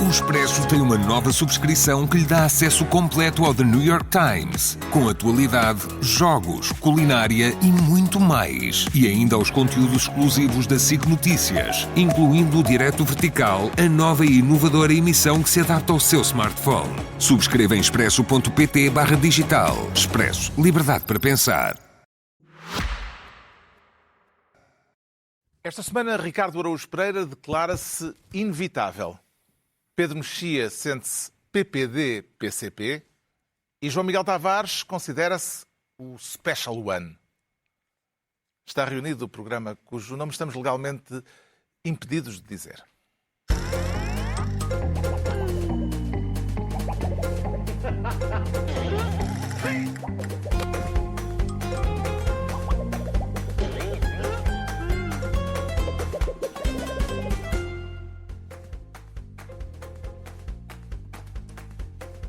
O Expresso tem uma nova subscrição que lhe dá acesso completo ao The New York Times, com atualidade, jogos, culinária e muito mais. E ainda aos conteúdos exclusivos da SIC Notícias, incluindo o Direto Vertical, a nova e inovadora emissão que se adapta ao seu smartphone. Subscreva em expresso.pt/digital. Expresso. Liberdade para pensar. Esta semana, Ricardo Araújo Pereira declara-se inevitável. Pedro Mexia sente-se PPD-PCP e João Miguel Tavares considera-se o Special One. Está reunido o programa cujo nome estamos legalmente impedidos de dizer.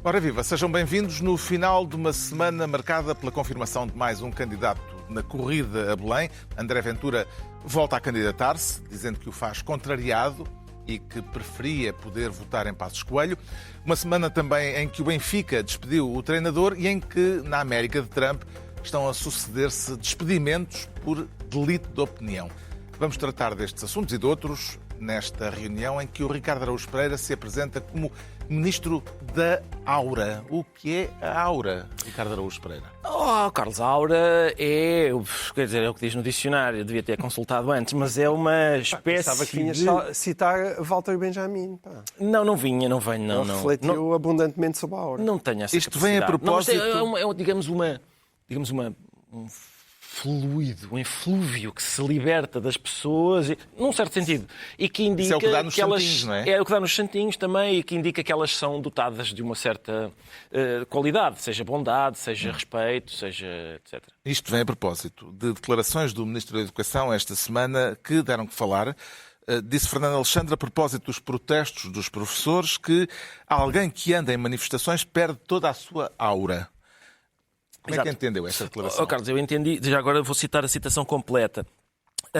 Ora viva, sejam bem-vindos no final de uma semana marcada pela confirmação de mais um candidato na corrida a Belém. André Ventura volta a candidatar-se, dizendo que o faz contrariado e que preferia poder votar em Passos Coelho. Uma semana também em que o Benfica despediu o treinador e em que, na América de Trump, estão a suceder-se despedimentos por delito de opinião. Vamos tratar destes assuntos e de outros nesta reunião em que o Ricardo Araújo Pereira se apresenta como Ministro da Aura. O que é a Aura, Ricardo Araújo Pereira? Carlos, a Aura é, quer dizer, é o que diz no dicionário, devia ter consultado antes, mas é uma espécie Pensava que vinhas citar Walter Benjamin. Pá. Não vinha, não venho, não. Ele refletiu abundantemente sobre a Aura. Não tenho essa Isto vem a propósito... digamos, um fluido, um eflúvio que se liberta das pessoas, num certo sentido, e que indica isso é o que dá nos santinhos, não é? É o que dá nos santinhos também, e que indica que elas são dotadas de uma certa qualidade, seja bondade, seja respeito, seja etc. Isto vem a propósito de declarações do Ministro da Educação esta semana que deram que falar. Disse Fernando Alexandre, a propósito dos protestos dos professores, que alguém que anda em manifestações perde toda a sua aura. Como é que entendeu esta declaração? Carlos, eu entendi, já agora vou citar a citação completa.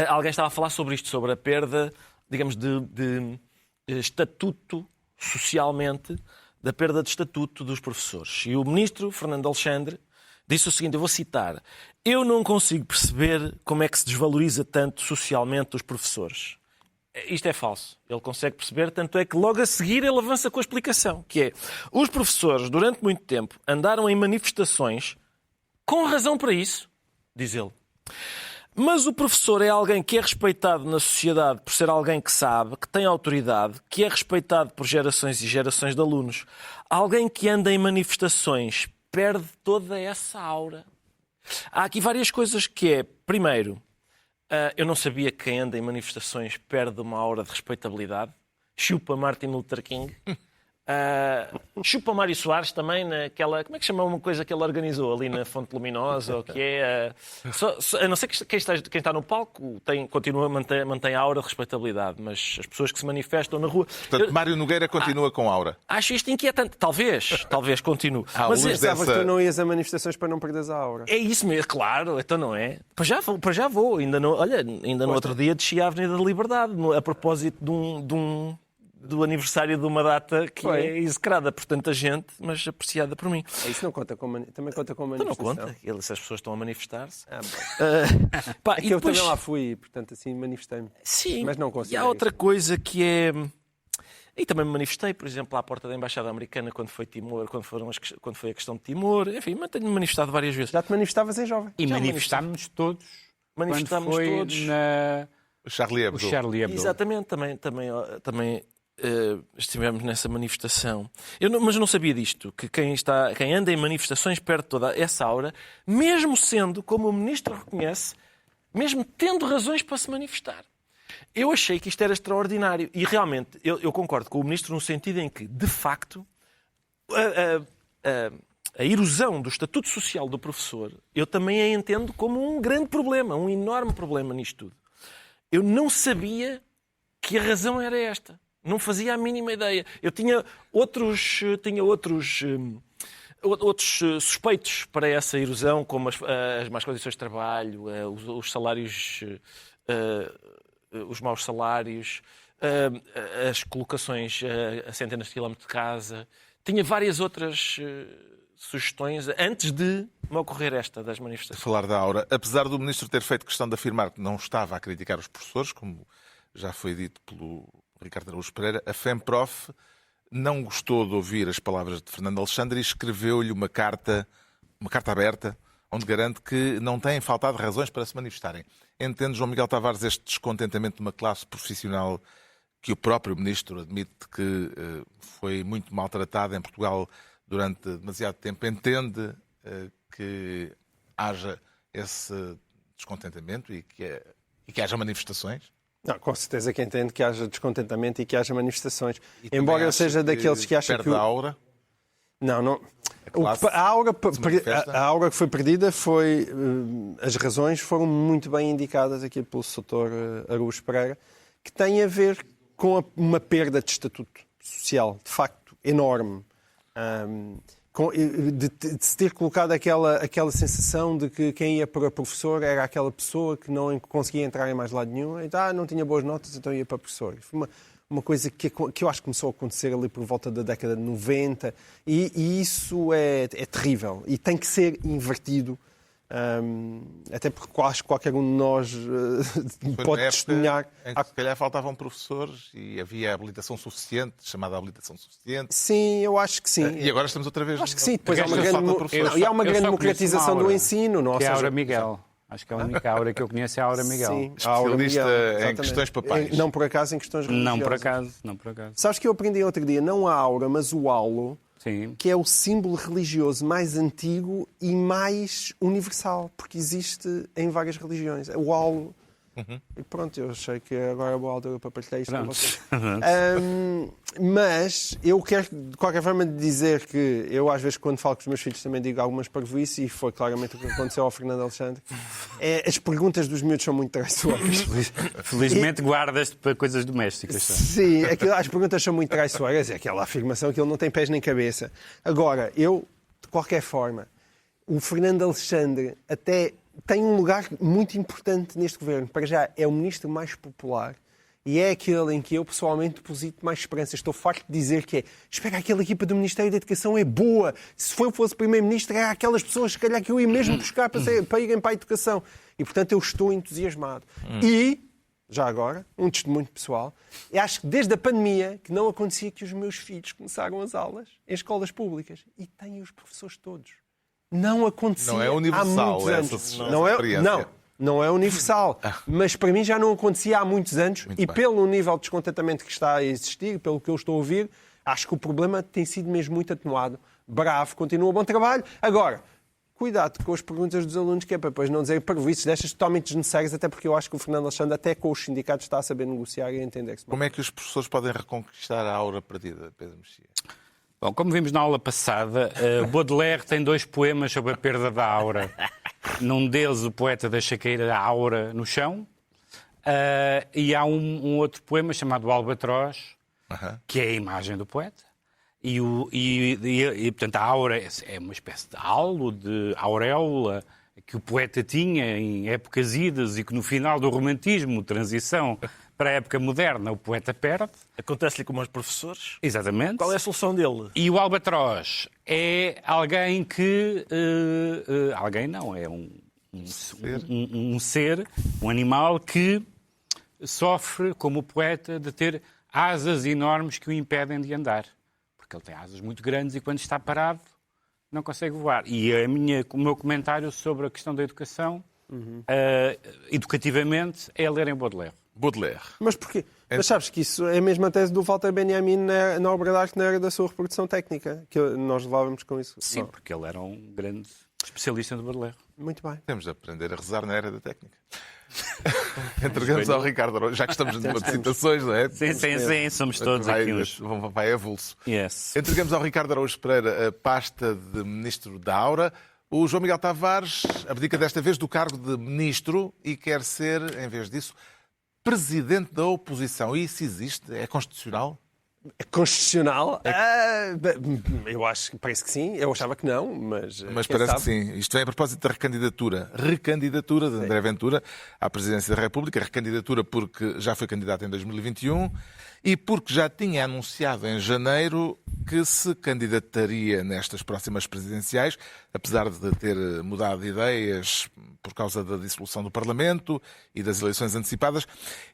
Alguém estava a falar sobre isto, sobre a perda, digamos, de estatuto socialmente, da perda de estatuto dos professores. E o ministro Fernando Alexandre disse o seguinte, eu vou citar: eu não consigo perceber como é que se desvaloriza tanto socialmente os professores. Isto é falso. Ele consegue perceber, tanto é que logo a seguir ele avança com a explicação, que é, os professores durante muito tempo andaram em manifestações com razão para isso, diz ele. Mas o professor é alguém que é respeitado na sociedade por ser alguém que sabe, que tem autoridade, que é respeitado por gerações e gerações de alunos. Alguém que anda em manifestações perde toda essa aura. Há aqui várias coisas que é, primeiro, eu não sabia que quem anda em manifestações perde uma aura de respeitabilidade. Chupa Martin Luther King. Chupa Mário Soares também, naquela... Como é que chama uma coisa que ele organizou ali na Fonte Luminosa? Ou que é... a não ser que quem está no palco mantém a aura de respeitabilidade, mas as pessoas que se manifestam na rua... Portanto, Mário Nogueira continua com aura. Acho isto inquietante. Talvez continue. Mas pensava que tu não ias a manifestações para não perderes a aura. É isso mesmo, claro, então não é. Para já vou. Ainda no outro dia desci à Avenida da Liberdade, a propósito do aniversário de uma data que é execrada por tanta gente, mas apreciada por mim. Isso não conta também conta com Então manifestação? não conta, se as pessoas estão a manifestar-se. É que eu também lá fui, portanto assim manifestei-me. Sim, mas não consigo. E há outra coisa que é... E também me manifestei, por exemplo, à porta da Embaixada Americana quando foi Timor, quando foi a questão de Timor. Enfim, tenho-me manifestado várias vezes. Já te manifestavas em jovem? E manifestámos todos. Manifestámos todos. O Charlie Hebdo. Exatamente, também estivemos nessa manifestação. Mas eu não sabia disto, que quem anda em manifestações perde toda essa aura, mesmo sendo, como o Ministro reconhece, mesmo tendo razões para se manifestar. Eu achei que isto era extraordinário. E realmente, eu concordo com o Ministro no sentido em que, de facto, a erosão do estatuto social do professor, eu também a entendo como um grande problema, um enorme problema nisto tudo. Eu não sabia que a razão era esta. Não fazia a mínima ideia. Eu tinha outros suspeitos para essa erosão, como as más condições de trabalho, os salários, os maus salários, as colocações a centenas de quilómetros de casa. Tinha várias outras sugestões antes de me ocorrer esta das manifestações. Falar da Aura. Apesar do Ministro ter feito questão de afirmar que não estava a criticar os professores, como já foi dito pelo Ricardo Araújo Pereira, a FEMPROF não gostou de ouvir as palavras de Fernando Alexandre e escreveu-lhe uma carta aberta, onde garante que não têm faltado razões para se manifestarem. Entende, João Miguel Tavares, este descontentamento de uma classe profissional que o próprio Ministro admite que foi muito maltratada em Portugal durante demasiado tempo? Entende que haja esse descontentamento e que haja manifestações? Não, com certeza que entendo que haja descontentamento e que haja manifestações. Embora eu seja daqueles que acham que... Perde a aura? Não. A aura que foi perdida foi... As razões foram muito bem indicadas aqui pelo Sr. Araújo Pereira, que tem a ver com uma perda de estatuto social, de facto, enorme. De se ter colocado aquela sensação de que quem ia para professor era aquela pessoa que não conseguia entrar em mais lado nenhum. Não tinha boas notas, então ia para professor. Foi uma coisa que eu acho que começou a acontecer ali por volta da década de 90 e isso é terrível e tem que ser invertido. Até porque acho que qualquer um de nós pode testemunhar. Em que, se calhar faltavam professores e havia habilitação suficiente, chamada habilitação suficiente. Sim, eu acho que sim. E agora estamos outra vez... Acho que sim. Depois há uma grande democratização do ensino. Que é a Aura Miguel. Acho que a única aura que eu conheço é a Aura Miguel. Sim, especialista em questões papais. Não por acaso em questões religiosas. Não por acaso. Sabes que eu aprendi outro dia, não a aura, mas o aulo, sim, que é o símbolo religioso mais antigo e mais universal, porque existe em várias religiões. O aulo. E pronto, eu achei que agora é boa altura para partilhar isto com vocês. Mas eu quero, de qualquer forma, dizer que eu, às vezes, quando falo com os meus filhos, também digo algumas parvoíces, e foi claramente o que aconteceu ao Fernando Alexandre. As perguntas dos miúdos são muito traiçoeiras. Felizmente guardas-te para coisas domésticas. Sim, as perguntas são muito traiçoeiras. É aquela afirmação que ele não tem pés nem cabeça. Agora, de qualquer forma, o Fernando Alexandre até tem um lugar muito importante neste governo. Para já, é o ministro mais popular e é aquele em que eu, pessoalmente, deposito mais esperança. Estou farto de dizer que espera, aquela equipa do Ministério da Educação é boa. Se eu fosse Primeiro-Ministro, era aquelas pessoas, se calhar, que eu ia mesmo buscar para irem para a educação. E, portanto, eu estou entusiasmado. E, já agora, um testemunho pessoal, eu acho que desde a pandemia que não acontecia que os meus filhos começaram as aulas em escolas públicas e têm os professores todos. Não acontecia. Não é universal essa experiência. Não é universal. Mas para mim já não acontecia há muitos anos. Muito e bem. Pelo nível de descontentamento que está a existir, pelo que eu estou a ouvir, acho que o problema tem sido mesmo muito atenuado. Bravo, continua bom trabalho. Agora, cuidado com as perguntas dos alunos, que é para depois não dizer parvoíces destas totalmente desnecessárias, até porque eu acho que o Fernando Alexandre, até com os sindicatos, está a saber negociar e a entender-se. Como é que os professores podem reconquistar a aura perdida, Pedro Mexia? Bom, como vimos na aula passada, Baudelaire tem 2 poemas sobre a perda da aura. Num deles, o poeta deixa cair a aura no chão. E há um outro poema chamado Albatroz, que é a imagem do poeta. E portanto, a aura é uma espécie de halo, de auréola, que o poeta tinha em épocas idas e que no final do romantismo, transição para a época moderna, o poeta perde. Acontece-lhe como aos professores. Exatamente. Qual é a solução dele? E o albatroz é alguém que... alguém não, é um ser, um animal que sofre, como o poeta, de ter asas enormes que o impedem de andar. Porque ele tem asas muito grandes e quando está parado não consegue voar. E o meu comentário sobre a questão da educação, educativamente, é ler em Baudelaire. Mas porquê? Mas sabes que isso é a mesma tese do Walter Benjamin na obra de arte na era da sua reprodução técnica, que nós levávamos com isso. Sim, porque ele era um grande especialista do Baudelaire. Muito bem. Temos de aprender a rezar na era da técnica. Entregamos ao Ricardo Araújo, já que estamos numa de citações, não é? Sim, somos todos aqui uns. Vai avulso. Yes. Entregamos ao Ricardo Araújo Pereira a pasta de Ministro da Aura. O João Miguel Tavares abdica desta vez do cargo de Ministro e quer ser, em vez disso, Presidente da Oposição. E isso existe? É constitucional? Constitucional? Eu acho que parece que sim. Eu achava que não, mas Parece sabe? que sim. Isto vem a propósito da recandidatura. Recandidatura de André Ventura à presidência da República. Recandidatura porque já foi candidato em 2021 e porque já tinha anunciado em janeiro que se candidataria nestas próximas presidenciais, apesar de ter mudado de ideias por causa da dissolução do Parlamento e das eleições antecipadas.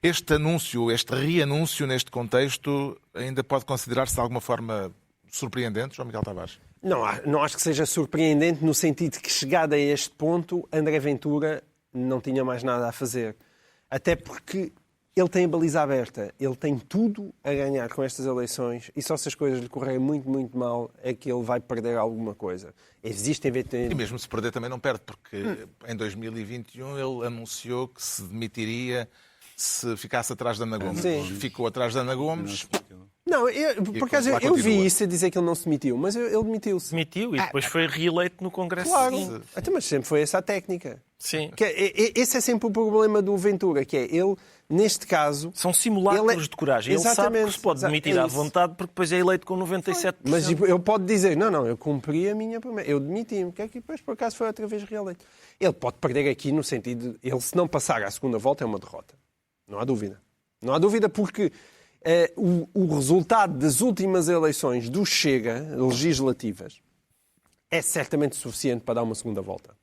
Este anúncio, este reanúncio neste contexto, ainda pode considerar-se de alguma forma surpreendente, João Miguel Tavares? Não acho que seja surpreendente no sentido que, chegado a este ponto, André Ventura não tinha mais nada a fazer. Até porque ele tem a baliza aberta, ele tem tudo a ganhar com estas eleições e só se as coisas lhe correrem muito, muito mal é que ele vai perder alguma coisa. Existem... E mesmo se perder também não perde, porque em 2021 ele anunciou que se demitiria se ficasse atrás da Ana Gomes. Sim. Ficou atrás da Ana Gomes. Não, por acaso lá eu vi continua. isso a dizer que ele não se demitiu, mas ele demitiu-se. Demitiu e depois foi reeleito no Congresso Claro, seguinte. até, mas sempre foi essa a técnica. Sim. Esse é sempre o problema do Ventura, que é ele, neste caso... São simulacros Ele é- de coragem. Ele sabe Exatamente, que se pode demitir é à isso. vontade porque depois é eleito com 97%. Mas ele pode dizer, não, eu cumpri a minha promessa, eu demiti-me, que é que depois por acaso foi outra vez reeleito. Ele pode perder aqui no sentido de, ele se não passar à segunda volta é uma derrota. Não há dúvida. Não há dúvida porque o resultado das últimas eleições do Chega, legislativas, é certamente suficiente para dar uma segunda volta.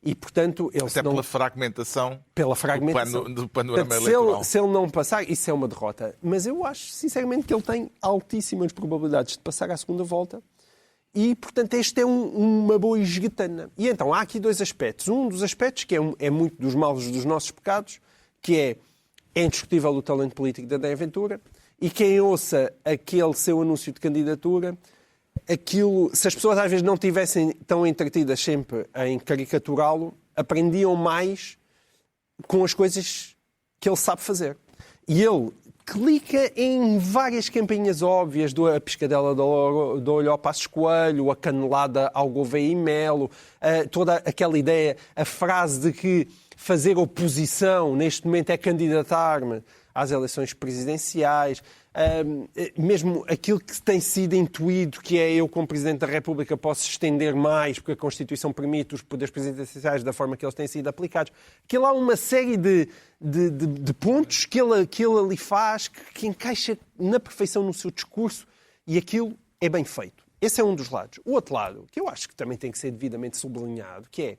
E, portanto, ele Até pela fragmentação, pela fragmentação do panorama Portanto, eleitoral. se ele não passar, isso é uma derrota. Mas eu acho, sinceramente, que ele tem altíssimas probabilidades de passar à segunda volta e, portanto, este é uma boa esguetana. E então, há aqui dois aspectos. Um dos aspectos, que é muito dos males dos nossos pecados, que é indiscutível o talento político de André Ventura, e quem ouça aquele seu anúncio de candidatura, aquilo, se as pessoas às vezes não estivessem tão entretidas sempre em caricaturá-lo, aprendiam mais com as coisas que ele sabe fazer. E ele clica em várias campainhas óbvias, a piscadela do olho ao Passos Coelho, a canelada ao Gouveia e Melo, toda aquela ideia, a frase de que fazer oposição neste momento é candidatar-me às eleições presidenciais, mesmo aquilo que tem sido intuído, que é eu, como Presidente da República, posso estender mais, porque a Constituição permite os poderes presidenciais da forma que eles têm sido aplicados. Aquilo há uma série de pontos que ele ali faz, que encaixa na perfeição no seu discurso, e aquilo é bem feito. Esse é um dos lados. O outro lado, que eu acho que também tem que ser devidamente sublinhado, que é,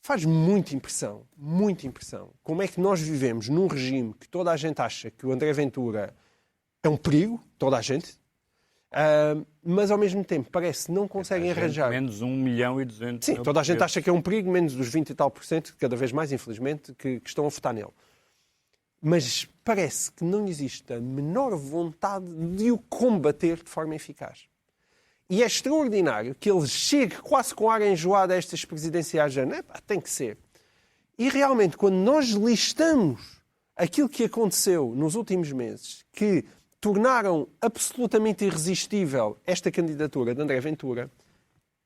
faz muita impressão, como é que nós vivemos num regime que toda a gente acha que o André Ventura é um perigo, toda a gente, mas ao mesmo tempo parece que não conseguem arranjar... Menos 1.200.000. Sim, toda a gente acha que é um perigo, menos dos 20 e tal %, cada vez mais, infelizmente, que estão a votar nele. Mas parece que não existe a menor vontade de o combater de forma eficaz. E é extraordinário que ele chegue quase com ar enjoado a estas presidenciais, já tem que ser. E realmente, quando nós listamos aquilo que aconteceu nos últimos meses, que tornaram absolutamente irresistível esta candidatura de André Ventura,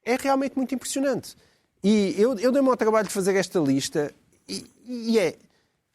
é realmente muito impressionante. E eu dei-me ao trabalho de fazer esta lista e é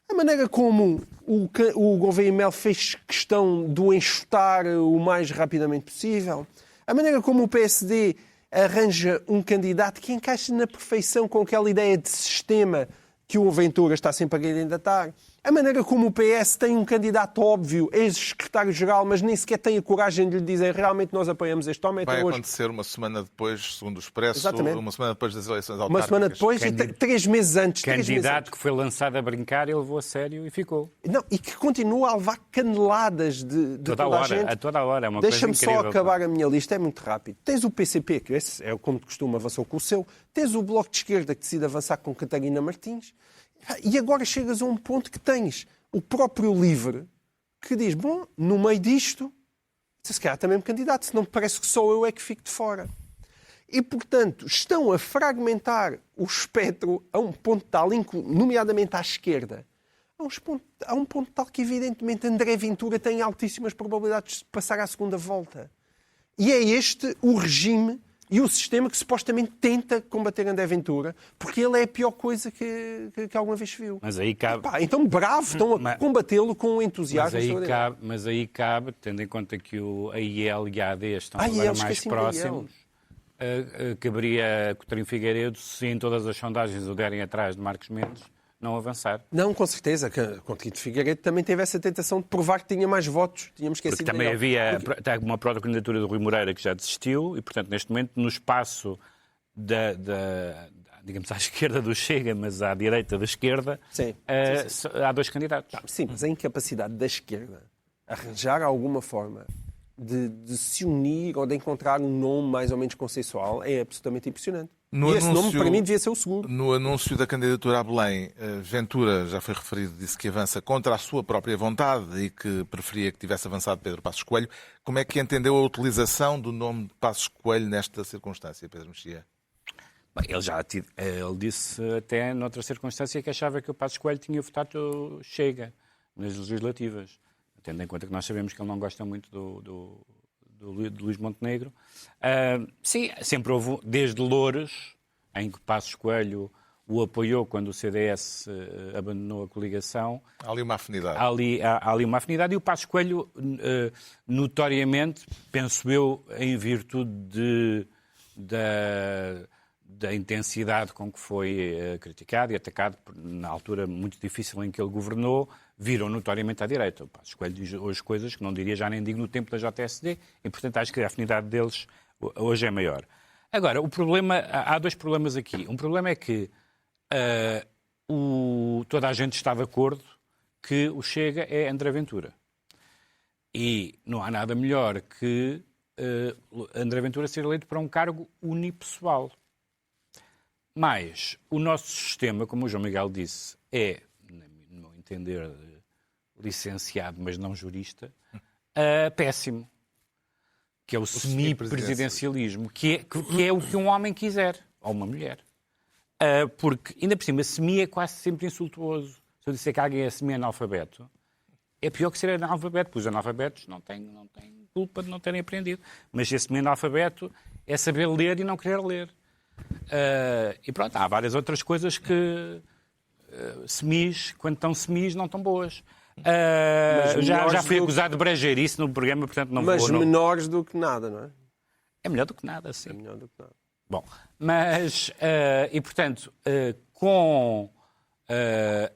a maneira como o Gouveia e Melo fez questão de o enxutar o mais rapidamente possível, a maneira como o PSD arranja um candidato que encaixa na perfeição com aquela ideia de sistema que o Ventura está sempre a candidatar. A maneira como o PS tem um candidato óbvio, ex-secretário-geral, mas nem sequer tem a coragem de lhe dizer realmente nós apoiamos este homem. Vai até hoje. acontecer uma semana depois, segundo o Expresso, Exatamente. uma semana depois das eleições autárquicas. Uma semana depois e 3 meses antes. 3 meses Candidato antes. que foi lançado a brincar, ele levou a sério e ficou. Não, e que continua a levar caneladas de Toda toda a hora, gente. a toda a hora. É uma coisa Deixa-me incrível. só acabar a minha lista, é muito rápido. Tens o PCP, que esse é como de costume avançou com o seu. Tens o Bloco de Esquerda, que decide avançar com Catarina Martins. E agora chegas a um ponto que tens o próprio LIVRE, que diz, bom, no meio disto, se calhar também me candidato, senão parece que só eu é que fico de fora. E, portanto, estão a fragmentar o espectro a um ponto tal, nomeadamente à esquerda, a um ponto tal que, evidentemente, André Ventura tem altíssimas probabilidades de passar à segunda volta. E é este o regime E o sistema que supostamente tenta combater André Ventura, porque ele é a pior coisa que alguma vez se viu. Mas aí cabe... Epá, então, bravo, estão a combatê-lo com entusiasmo. Mas aí cabe, tendo em conta que a IEL e a AD estão agora mais próximos, caberia a Coutinho Figueiredo, se em todas as sondagens o derem atrás de Marcos Mendes, não avançar. Não, com certeza. Coutinho Figueiredo também teve essa tentação de provar que tinha mais votos. Tínhamos esquecido. Porque também havia uma protocandidatura do Rui Moreira que já desistiu e, portanto, neste momento, no espaço digamos, à esquerda do Chega, mas à direita da esquerda, sim. Há dois candidatos. Sim, mas a incapacidade da esquerda arranjar alguma forma de se unir ou de encontrar um nome mais ou menos consensual é absolutamente impressionante. Esse nome, para mim, devia ser o seguro. No anúncio da candidatura a Belém, Ventura, já foi referido, disse que avança contra a sua própria vontade e que preferia que tivesse avançado Pedro Passos Coelho. Como é que entendeu a utilização do nome de Passos Coelho nesta circunstância, Pedro Mexia? Bem, ele disse até noutra circunstância que achava que o Passos Coelho tinha votado Chega nas legislativas, tendo em conta que nós sabemos que ele não gosta muito do Luís Montenegro. Sim, sempre houve, desde Loures, em que Passos Coelho o apoiou quando o CDS abandonou a coligação. Há ali uma afinidade. Há ali uma afinidade e o Passos Coelho, notoriamente, penso eu, em virtude da intensidade com que foi criticado e atacado na altura muito difícil em que ele governou, viram notoriamente à direita. O Passos Coelho diz hoje coisas que não diria já nem digo no tempo da JSD e, portanto, acho que a afinidade deles hoje é maior. Agora, há dois problemas aqui. Um problema é que toda a gente está de acordo que o Chega é André Ventura. E não há nada melhor que André Ventura ser eleito para um cargo unipessoal. Mas o nosso sistema, como o João Miguel disse, é, no meu entender, licenciado, mas não jurista, péssimo. Que é o semi-presidencialismo, que é o que um homem quiser, ou uma mulher. Porque, ainda por cima, semi é quase sempre insultuoso. Se eu disser que alguém é semi-analfabeto, é pior que ser analfabeto, porque os analfabetos não têm culpa de não terem aprendido. Mas ser semi-analfabeto é saber ler e não querer ler. E pronto, há várias outras coisas que semis, quando estão semis, não estão boas. Já fui acusado de brejeirice no programa, portanto não vou... Mas menores do que nada, não é? É melhor do que nada, sim. É melhor do que nada. Bom, mas, e portanto, com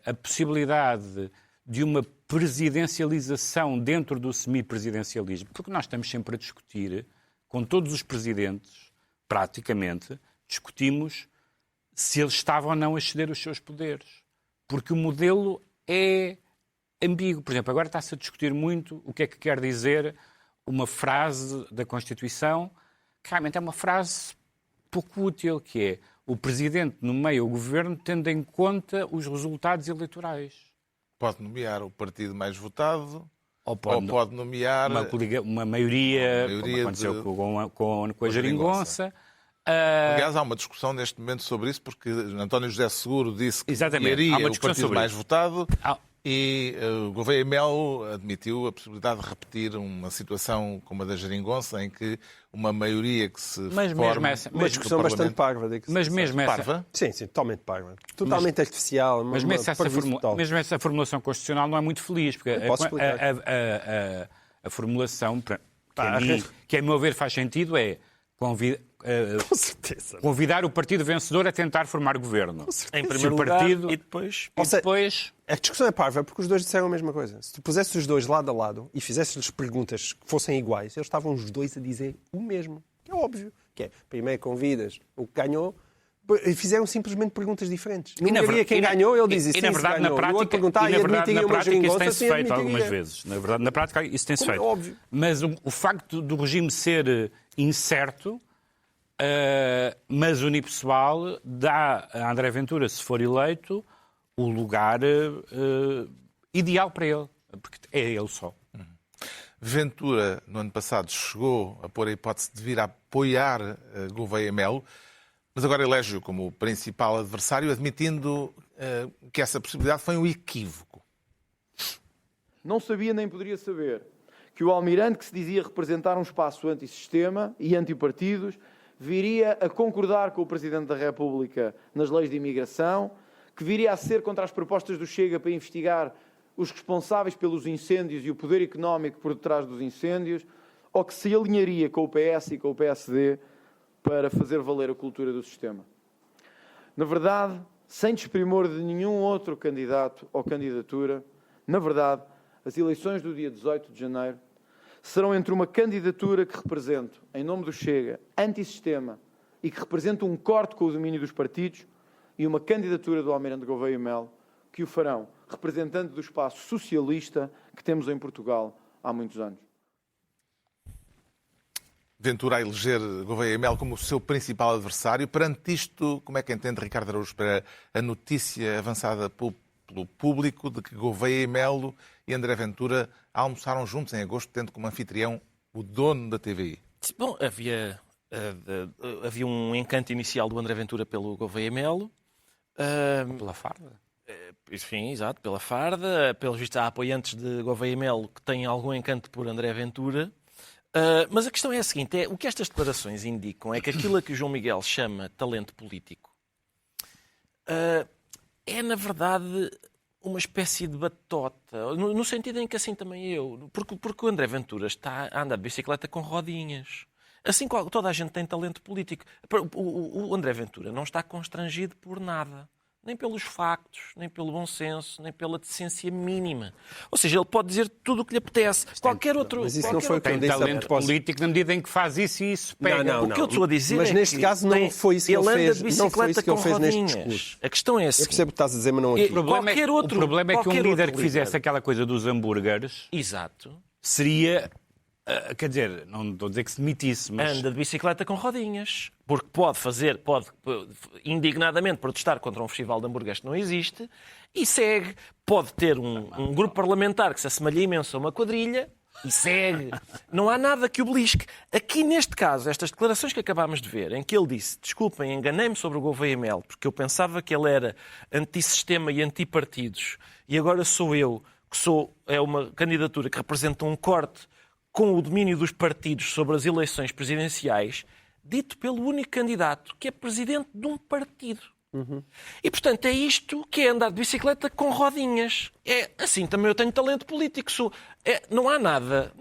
a possibilidade de uma presidencialização dentro do semipresidencialismo, porque nós estamos sempre a discutir, com todos os presidentes, praticamente, discutimos se eles estavam ou não a ceder os seus poderes. Porque o modelo é ambíguo. Por exemplo, agora está-se a discutir muito o que é que quer dizer uma frase da Constituição, que realmente é uma frase pouco útil, que é o Presidente nomeia o Governo tendo em conta os resultados eleitorais. Pode nomear o partido mais votado, ou pode nomear... Uma maioria como aconteceu com a Geringonça. Aliás, há uma discussão neste momento sobre isso, porque António José Seguro disse que nomearia o partido mais votado e o Gouveia Melo admitiu a possibilidade de repetir uma situação como a da Geringonça, em que uma maioria que se forma... Uma discussão bastante parva. Mas mesmo essa... Parva? Sim, totalmente parva. Totalmente artificial. Mas mesmo essa formulação constitucional não é muito feliz, porque a formulação, que a meu ver faz sentido, é convidar o partido vencedor a tentar formar governo. Em primeiro lugar, e depois... A discussão é parva porque os dois disseram a mesma coisa. Se tu pusesses os dois lado a lado e fizesses-lhes perguntas que fossem iguais, eles estavam os dois a dizer o mesmo. Que é óbvio. Que é, primeiro convidas o que ganhou, e fizeram simplesmente perguntas diferentes. Não havia quem ganhou, ele dizia sim, na verdade, na prática, isso tem-se feito algumas vezes. Na verdade, na prática, isso tem-se feito. Óbvio. Mas o facto do regime ser incerto, mas unipessoal, dá a André Ventura, se for eleito, o lugar ideal para ele, porque é ele só. Ventura, no ano passado, chegou a pôr a hipótese de vir a apoiar Gouveia Melo, mas agora elege-o como principal adversário, admitindo que essa possibilidade foi um equívoco. Não sabia nem poderia saber que o almirante, que se dizia representar um espaço antissistema e antipartidos, viria a concordar com o Presidente da República nas leis de imigração, que viria a ser contra as propostas do Chega para investigar os responsáveis pelos incêndios e o poder económico por detrás dos incêndios, ou que se alinharia com o PS e com o PSD para fazer valer a cultura do sistema. Na verdade, sem desprimor de nenhum outro candidato ou candidatura, na verdade, as eleições do dia 18 de janeiro serão entre uma candidatura que represente, em nome do Chega, antissistema e que represente um corte com o domínio dos partidos e uma candidatura do Almirante Gouveia e Melo que o farão representante do espaço socialista que temos em Portugal há muitos anos. Ventura a eleger Gouveia e Melo como o seu principal adversário. Perante isto, como é que entende Ricardo Araújo Pereira a notícia avançada pelo público de que Gouveia e Melo e André Ventura almoçaram juntos em agosto, tendo como anfitrião o dono da TVI? Bom, havia um encanto inicial do André Ventura pelo Gouveia e Melo. Pela farda. Sim, exato, pela farda. Pelos vistos, há apoiantes de Gouveia e Melo que têm algum encanto por André Ventura. Mas a questão é a seguinte, o que estas declarações indicam é que aquilo a que o João Miguel chama talento político é, na verdade, uma espécie de batota, no sentido em que assim também eu, porque o André Ventura está a andar de bicicleta com rodinhas. Assim, toda a gente tem talento político. O André Ventura não está constrangido por nada. Nem pelos factos, nem pelo bom senso, nem pela decência mínima. Ou seja, ele pode dizer tudo o que lhe apetece. Qualquer outro... Mas isso não foi o que eu Tem disse a talento propósito. político na medida em que faz isso e isso pega. Não. O que eu estou a dizer Mas é neste que caso não foi isso que ele anda fez. de Não foi bicicleta isso que ele com fez neste rodinhas. discurso. A questão é a Eu seguinte. percebo o que estás a dizer, mas não aqui. O problema é que um qualquer líder outro que fizesse líder. aquela coisa dos hambúrgueres Exato. seria... quer dizer, não estou a dizer que se demitisse, mas... Anda de bicicleta com rodinhas. Porque pode indignadamente protestar contra um festival de hambúrgueres que não existe e segue. Pode ter um grupo parlamentar que se assemelha imenso a uma quadrilha e segue. Não há nada que o belisque. Aqui, neste caso, estas declarações que acabámos de ver, em que ele disse, desculpem, enganei-me sobre o Gouveia e Melo, porque eu pensava que ele era antissistema e antipartidos, e agora sou eu, é uma candidatura que representa um corte com o domínio dos partidos sobre as eleições presidenciais, dito pelo único candidato que é presidente de um partido. E, portanto, é isto que é andar de bicicleta com rodinhas. É assim, também eu tenho talento político. Não há nada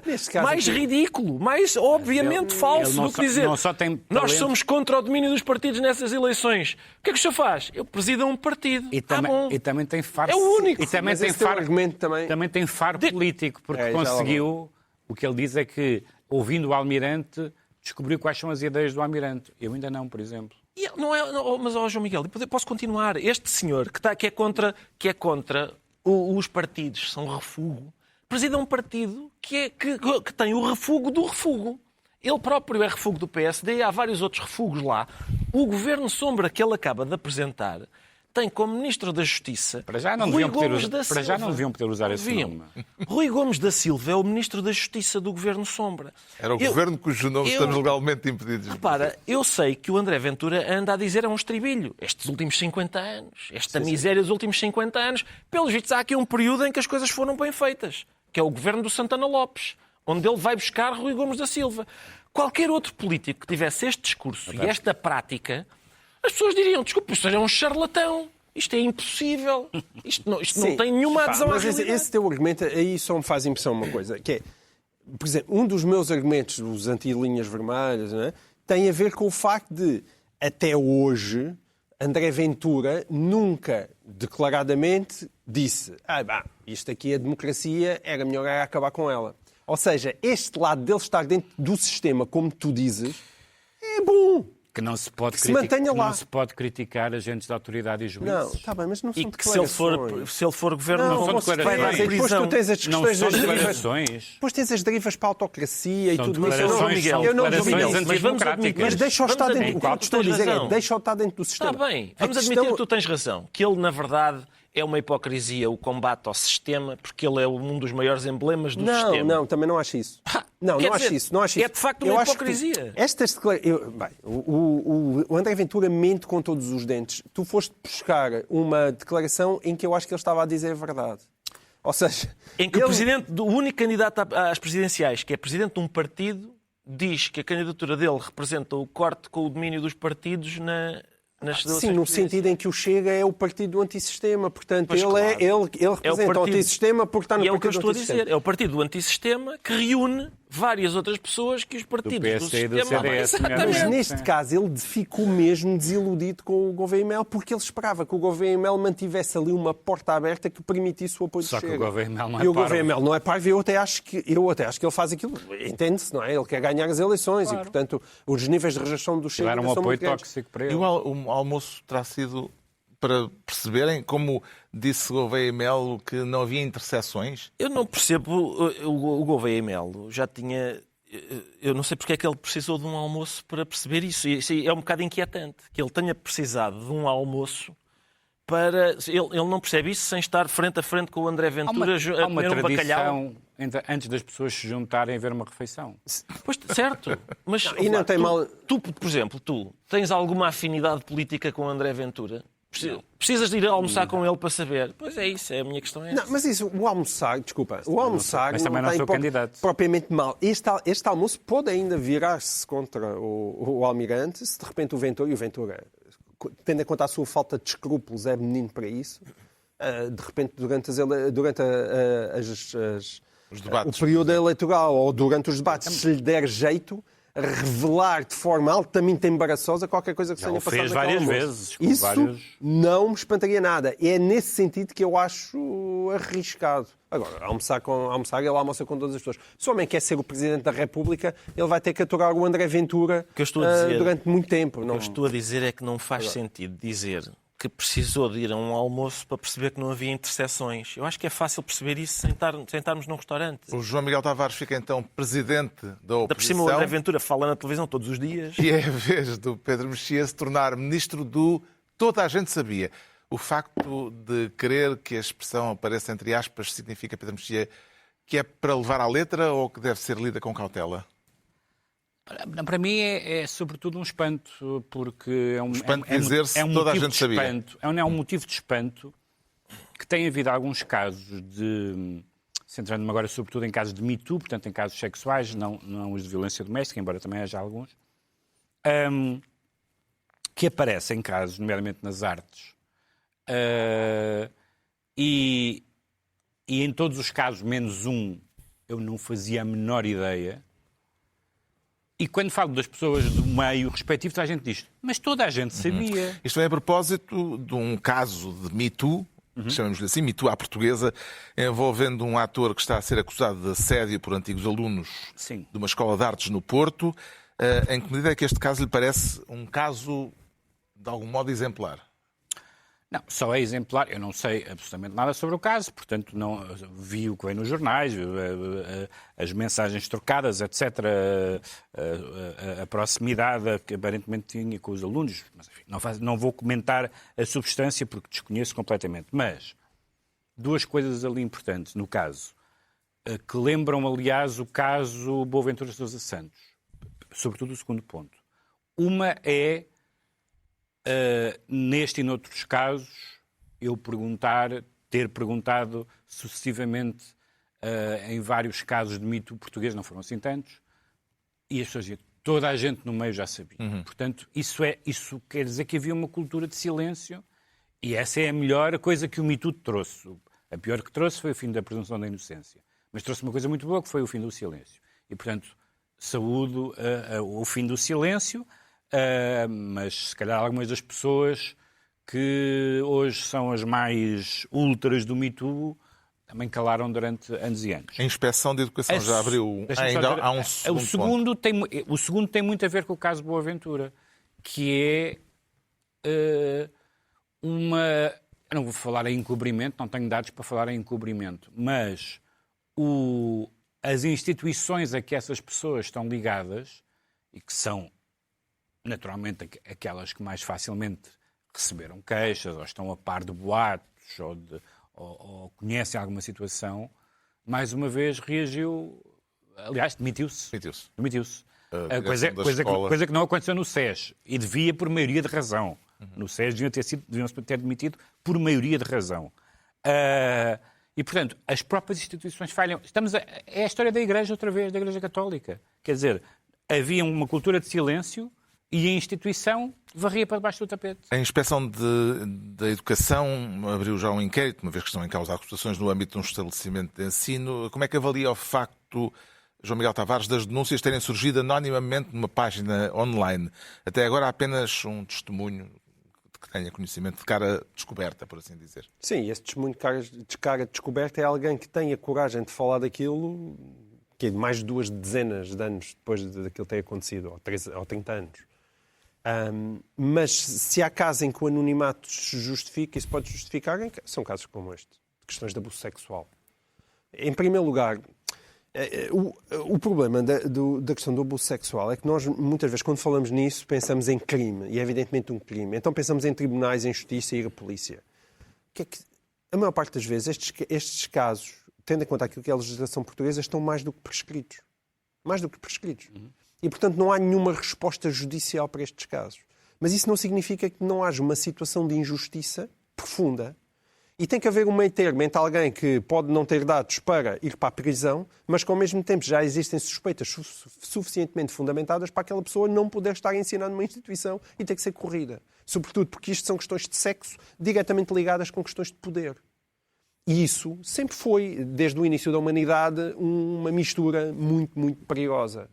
Neste caso mais aqui... ridículo, mais obviamente falso do que dizer nós somos contra o domínio dos partidos nessas eleições. O que é que o senhor faz? Eu presido um partido. E também tem faro. É o único. E também Mas tem esse teu faro, argumento também tem faro político, porque já lá conseguiu... O que ele diz é que, ouvindo o Almirante, descobriu quais são as ideias do Almirante. Eu ainda não, por exemplo. Mas, João Miguel, eu posso continuar. Este senhor que é contra os partidos, são refúgio, preside um partido que tem o refúgio do refúgio. Ele próprio é refúgio do PSD e há vários outros refúgios lá. O governo sombra que ele acaba de apresentar tem como Ministro da Justiça Para já não Rui deviam Gomes da Silva. não deviam poder usar esse Deviam. nome. Rui Gomes da Silva é o Ministro da Justiça do Governo Sombra. Era o governo cujo nome estamos legalmente impedidos. Repara, eu sei que o André Ventura anda a dizer é um estribilho. Estes últimos 50 anos, esta miséria dos últimos 50 anos, pelos vistos há aqui um período em que as coisas foram bem feitas, que é o governo do Santana Lopes, onde ele vai buscar Rui Gomes da Silva. Qualquer outro político que tivesse este discurso e esta prática, as pessoas diriam, desculpa, isto é um charlatão. Isto é impossível. Isto não tem nenhuma adesão à mas realidade. esse teu argumento aí só me faz impressão uma coisa, que é, por exemplo, um dos meus argumentos dos anti-linhas vermelhas, não é, tem a ver com o facto de, até hoje, André Ventura nunca declaradamente disse isto aqui é democracia, era melhor acabar com ela. Ou seja, este lado dele estar dentro do sistema, como tu dizes, é bom. Que não se pode, se mantenha lá. Não se pode criticar agentes de autoridade e juízes. Não, está bem, mas não são E que declarações. se ele for governo, Não são vai dar declarações. Depois prisão. tu tens as Não questões são das derivas. declarações. Depois tens as derivas para a autocracia e São tudo isso. declarações, são Eu não declarações duvido. Mas vamos antidemocráticas. admitir- Mas deixa-o estar Vamos dentro. admitir O que estou a que tens dizer razão. é deixa-o estar dentro do sistema. Está bem, A vamos admitir que tu tens razão. Que ele, na verdade, é uma hipocrisia o combate ao sistema, porque ele é um dos maiores emblemas do sistema. Não, também não acho isso. Não quer acho dizer, isso. Não acho é isso. de facto Eu uma acho que hipocrisia. Estas declarações... O André Ventura mente com todos os dentes. Tu foste buscar uma declaração em que eu acho que ele estava a dizer a verdade. Ou seja... Em que o único candidato às presidenciais, que é presidente de um partido, diz que a candidatura dele representa o corte com o domínio dos partidos nas Sim, no sentido em que o Chega é o partido do antissistema. Portanto, Pois, ele, claro. ele representa o antissistema porque está no E é o que eu partido do estou a antissistema. dizer. É o partido do antissistema que reúne várias outras pessoas que os partidos do PSD e do sistema... CDS, Exatamente. Mas neste caso ele ficou mesmo desiludido com o Gouveia Mel porque ele esperava que o Gouveia Mel mantivesse ali uma porta aberta que permitisse o apoio Só do que o Chega. Gouveia Mel não é E o parvo. Gouveia Mel não é parvo. Eu até acho que ele faz aquilo. Entende-se, não é? Ele quer ganhar as eleições e, portanto, os níveis de rejeição do Chega Era um são apoio muito grandes. tóxico para E ele. o almoço terá sido para perceberem, como disse Gouveia Melo, que não havia interseções? Eu não percebo, o Gouveia Melo já tinha... Eu não sei porque é que ele precisou de um almoço para perceber isso. Isso é um bocado inquietante, que ele tenha precisado de um almoço para... Ele não percebe isso sem estar frente a frente com o André Ventura Há a uma comer um bacalhau. tradição antes das pessoas se juntarem a ver uma refeição. Pois, certo, mas E não tem mal- tu, por exemplo, tu tens alguma afinidade política com o André Ventura? Precisas de ir almoçar com ele para saber? Pois é isso, é a minha questão. Não, mas isso, o almoçar, desculpa, o almoçar mas também não está sou candidato. propriamente mal. Este almoço pode ainda virar-se contra o Almirante, se de repente o Ventura, tendo em conta a sua falta de escrúpulos, é menino para isso, de repente durante Os debates. o período eleitoral ou durante os debates, se lhe der jeito, revelar de forma altamente embaraçosa qualquer coisa que se Já tenha o passado fez naquele várias almoço. vezes, com Isso vários- não me espantaria nada. É nesse sentido que eu acho arriscado. Agora, ele almoça com todas as pessoas. Se o homem quer ser o Presidente da República, ele vai ter que aturar o André Ventura que eu estou a dizer- durante muito tempo. O que eu estou a dizer é que não faz sentido dizer que precisou de ir a um almoço para perceber que não havia interseções. Eu acho que é fácil perceber isso sem estarmos num restaurante. O João Miguel Tavares fica então presidente da Da por cima, o André oposição Ventura fala na televisão todos os dias. e é a vez do Pedro Mexia se tornar ministro do toda a gente sabia. O facto de querer que a expressão apareça entre aspas significa, Pedro Mexia, que é para levar à letra ou que deve ser lida com cautela? Para mim é sobretudo um espanto, porque é um espanto é um- dizer-se é um toda a motivo gente de sabia. espanto. É um motivo de espanto que tem havido alguns casos de, centrando-me agora sobretudo em casos de Me Too, portanto em casos sexuais, não os de violência doméstica, embora também haja alguns, que aparecem casos, nomeadamente nas artes, e em todos os casos, menos um, eu não fazia a menor ideia. E quando falo das pessoas do meio respectivo, toda a gente diz, mas toda a gente sabia. Isto vem a propósito de um caso de Me Too, chamamos-lhe assim, Me Too à portuguesa, envolvendo um ator que está a ser acusado de assédio por antigos alunos Sim. de uma escola de artes no Porto. Em que medida é que este caso lhe parece um caso de algum modo exemplar? Não, só é exemplar. Eu não sei absolutamente nada sobre o caso, portanto, não vi o que vem nos jornais, as mensagens trocadas, etc., a proximidade que aparentemente tinha com os alunos. Mas, enfim, não vou comentar a substância porque desconheço completamente. Mas duas coisas ali importantes no caso, que lembram, aliás, o caso Boaventura Sousa Santos, sobretudo o segundo ponto. Uma é, neste e noutros casos, eu ter perguntado sucessivamente em vários casos de mito português, não foram assim tantos, e as pessoas diziam, toda a gente no meio já sabia. Portanto, isso quer dizer que havia uma cultura de silêncio, e essa é a melhor coisa que o Me Too trouxe. A pior que trouxe foi o fim da presunção da inocência. Mas trouxe uma coisa muito boa, que foi o fim do silêncio. E, portanto, saúdo o fim do silêncio, mas se calhar algumas das pessoas que hoje são as mais ultras do Me Too também calaram durante anos e anos. A Inspeção de Educação já abriu ainda há um segundo ponto. O segundo tem muito a ver com o caso Boaventura, que é uma... Eu não vou falar em encobrimento, não tenho dados para falar em encobrimento, mas as instituições a que essas pessoas estão ligadas, e que são naturalmente aquelas que mais facilmente receberam queixas, ou estão a par de boatos, ou conhecem alguma situação, mais uma vez reagiu, aliás, demitiu-se. Demitiu-se. Coisa que não aconteceu no SES, e devia por maioria de razão. No SES deviam ter demitido por maioria de razão. E, portanto, as próprias instituições falham. É a história da Igreja outra vez, da Igreja Católica. Quer dizer, havia uma cultura de silêncio e a instituição varria para debaixo do tapete. A Inspeção da Educação abriu já um inquérito, uma vez que estão em causa acusações no âmbito de um estabelecimento de ensino. Como é que avalia o facto, João Miguel Tavares, das denúncias terem surgido anonimamente numa página online? Até agora há apenas um testemunho de que tenha conhecimento de cara descoberta, por assim dizer. Sim, esse testemunho de cara descoberta é alguém que tem a coragem de falar daquilo, que é de mais de 2 dezenas de anos depois daquilo ter acontecido, ou 30 anos. Mas se há casos em que o anonimato se justifica, isso pode justificar, são casos como este, de questões de abuso sexual. Em primeiro lugar, o problema da questão do abuso sexual é que nós, muitas vezes, quando falamos nisso, pensamos em crime, e é evidentemente um crime. Então pensamos em tribunais, em justiça e ir à polícia. A maior parte das vezes, estes casos, tendo em conta aquilo que é a legislação portuguesa, estão mais do que prescritos. Mais do que prescritos. E, portanto, não há nenhuma resposta judicial para estes casos. Mas isso não significa que não haja uma situação de injustiça profunda. E tem que haver um meio termo entre alguém que pode não ter dados para ir para a prisão, mas que, ao mesmo tempo, já existem suspeitas suficientemente fundamentadas para aquela pessoa não poder estar ensinando numa instituição e ter que ser corrida. Sobretudo porque isto são questões de sexo diretamente ligadas com questões de poder. E isso sempre foi, desde o início da humanidade, uma mistura muito, muito perigosa.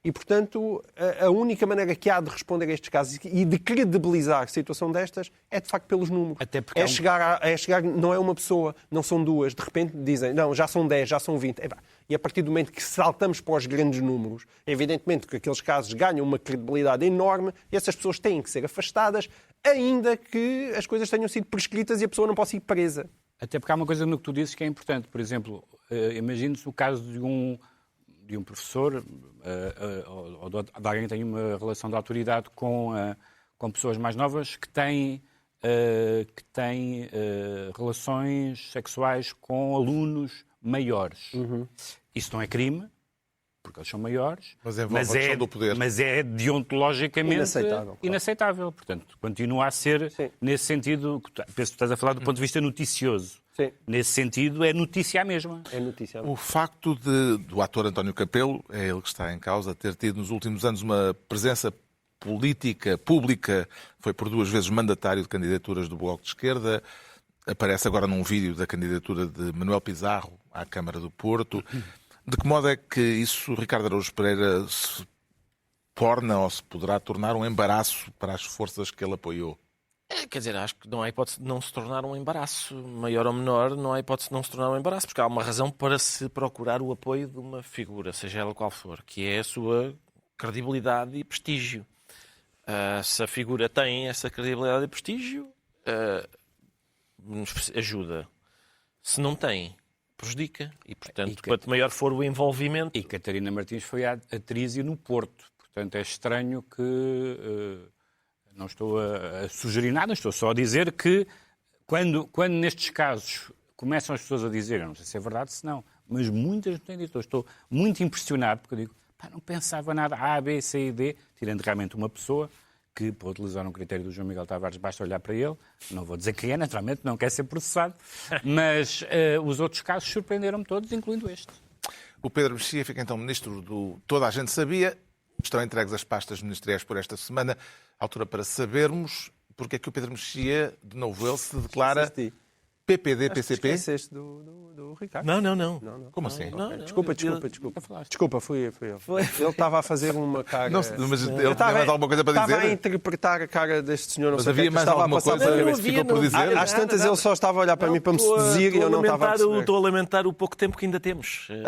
E, portanto, a única maneira que há de responder a estes casos e de credibilizar a situação destas é, de facto, pelos números. Até porque chegar, não é uma pessoa, não são duas. De repente dizem, não, já são 10, já são 20. E a partir do momento que saltamos para os grandes números, evidentemente que aqueles casos ganham uma credibilidade enorme e essas pessoas têm que ser afastadas, ainda que as coisas tenham sido prescritas e a pessoa não possa ir presa. Até porque há uma coisa no que tu dizes que é importante. Por exemplo, imagine-se o caso de um professor ou de alguém que tem uma relação de autoridade com pessoas mais novas que têm relações sexuais com alunos maiores. Isso não é crime, porque eles são maiores, Mas envolve a questão do poder. mas é deontologicamente inaceitável. Portanto, continua a ser, Sim. nesse sentido, penso que estás a falar do ponto de vista noticioso. Sim. Nesse sentido, é notícia a mesma. É notícia. O facto do ator António Capelo, é ele que está em causa, ter tido nos últimos anos uma presença política, pública, foi por 2 vezes mandatário de candidaturas do Bloco de Esquerda, aparece agora num vídeo da candidatura de Manuel Pizarro à Câmara do Porto. De que modo é que isso, Ricardo Araújo Pereira, se torna ou se poderá tornar um embaraço para as forças que ele apoiou? Quer dizer, acho que não há hipótese de não se tornar um embaraço, maior ou menor, não há hipótese de não se tornar um embaraço, porque há uma razão para se procurar o apoio de uma figura, seja ela qual for, que é a sua credibilidade e prestígio. Se a figura tem essa credibilidade e prestígio, ajuda. Se não tem, prejudica. E, portanto, quanto maior for o envolvimento... E Catarina Martins foi atriz no Porto. Portanto, é estranho que... Não estou a sugerir nada, estou só a dizer que quando nestes casos começam as pessoas a dizer, eu não sei se é verdade, se não, mas muitas não têm dito. Eu estou muito impressionado, porque eu digo, não pensava nada, A, B, C e D, tirando realmente uma pessoa que, para utilizar um critério do João Miguel Tavares, basta olhar para ele, não vou dizer quem é, naturalmente, não quer ser processado, mas os outros casos surpreenderam-me todos, incluindo este. O Pedro Mexia fica então ministro do Toda a Gente Sabia. Estão entregues as pastas ministeriais por esta semana. Altura para sabermos porque é que o Pedro Mexia, de novo ele, se declara PPD-PCP. Esqueceste do Ricardo. Não. Como assim? Desculpa. Desculpa, fui eu. Ele estava a fazer uma cara... Não, mas ele tinha mais alguma coisa para dizer? Estava a interpretar a cara deste senhor. Não Mas sei havia que mais estava alguma a passar coisa pela que ficou por dizer? Às tantas ele só estava a olhar para mim para me seduzir e eu não estava a perceber. Estou a lamentar o pouco tempo que ainda temos. Vamos